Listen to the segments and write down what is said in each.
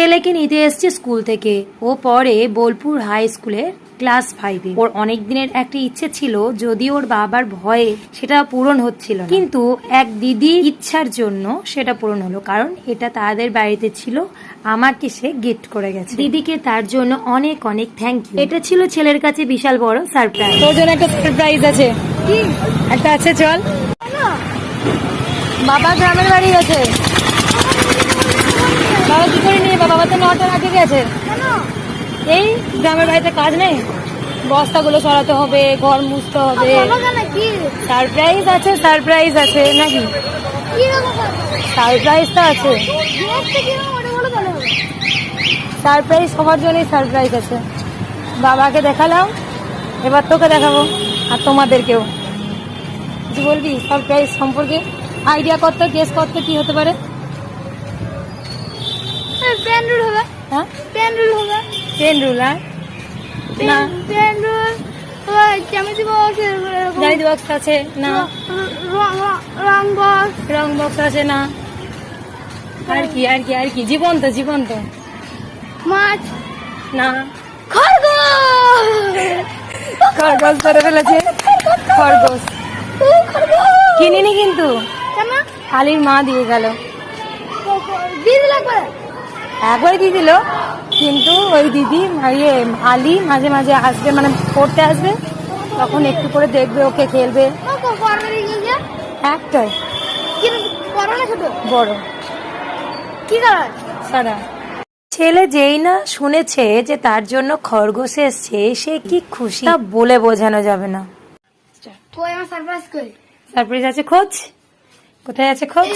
ছেলেকে নিতে এসছে স্কুল থেকে। ও পড়ে বোলপুর হাই স্কুলে ক্লাস 5-এ। ওর অনেক দিনের একটা ইচ্ছে ছিল, যদি ওর বাবার ভয়ে সেটা পূরণ হচ্ছিল না, কিন্তু এক দিদি ইচ্ছার জন্য সেটা পূরণ হলো, কারণ এটা তাদের বাড়িতে ছিল, আমাকে সে গিফট করে গেছে। দিদিকে তার জন্য অনেক অনেক থ্যাংক ইউ। এটা ছিল ছেলের কাছে বিশাল বড় সারপ্রাইজ। তোর জন্য একটা সারপ্রাইজ আছে। কি একটা আছে? চল। বাবা গ্রামের বাড়ি গেছে। বাবা কি করে নিয়ে? বাবা তো 9টার আগে গেছে। এই গ্রামের বাড়িতে কাজ নেই, বস্তাগুলো সরাতে হবে, ঘর মুছতে হবে। সারপ্রাইজ আছে, সারপ্রাইজ আছে নাকি? সারপ্রাইজ তো আছে, সারপ্রাইজ সবার জন্যই সারপ্রাইজ আছে। বাবাকে দেখালাম, এবার তোকে দেখাবো আর তোমাদেরকেও। কিছু বলবি সারপ্রাইজ সম্পর্কে? আইডিয়া করতে, গেস করতে কি হতে পারে? পেন রুল হবে। হ্যাঁ, পেন রুল হবে। Pen rule? আর না, পেন রুল জ্যামিতি বক্স, জ্যামিতি বক্স আছে না? রং বক্স আছে না? আর কি আর কি আর কি? জীবন্ত, জীবন্ত মাছ না? খরগোশ। খরগোশ ধরে ফেলেছে। খরগোশ কিনিনি কিন্তু, আলির মা দিয়ে গেল। একবার দিয়ে দিল, কিন্তু ওই দিদি আলি মাঝে মাঝে আসবে, মানে পড়তে আসবে, তখন একটু করে দেখবে, ওকে খেলবে। একটাই বড় কি সাদা। ছেলে যেই না শুনেছে যে তার জন্য খরগোশ এসছে, সে কি খুশি তা বলে বোঝানো যাবে না। সারপ্রাইজ আছে, খোঁজ কোথায় আছে? খোঁজ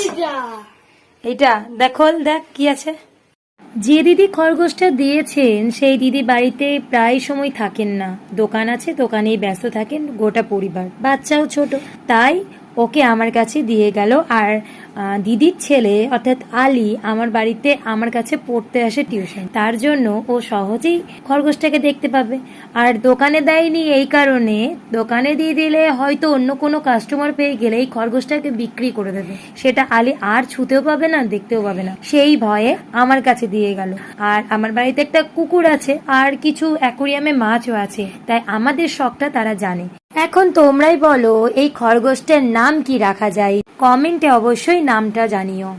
এইটা দেখো, দেখ কি আছে। যে দিদি খরগোশটা দিয়েছেন সেই দিদি বাড়িতে প্রায় সময় থাকেন না, দোকান আছে, দোকানেই ব্যস্ত থাকেন গোটা পরিবার, বাচ্চাও ছোট, তাই ওকে আমার কাছে দিয়ে গেল। আর দিদির ছেলে অর্থাৎ আলী আমার বাড়িতে আমার কাছে পড়তে আসে টিউশন, তার জন্য ও সহজেই খরগোশটাকে দেখতে পাবে। আর দোকানে দেয়নি এই কারণে, দোকানে দিয়ে দিলে হয়তো অন্য কোনো কাস্টমার পেয়ে গেলে এই খরগোশটাকে বিক্রি করে দেবে, সেটা আলী আর ছুতেও পাবে না, দেখতেও পাবে না, সেই ভয়ে আমার কাছে দিয়ে গেল। আর আমার বাড়িতে একটা কুকুর আছে আর কিছু অ্যাকোরিয়ামে মাছও আছে, তাই আমাদের শখটা তারা জানে। এখন তোমরাই বলো এই খরগোশটার নাম কি রাখা যায়? কমেন্টে অবশ্যই নামটা জানিও।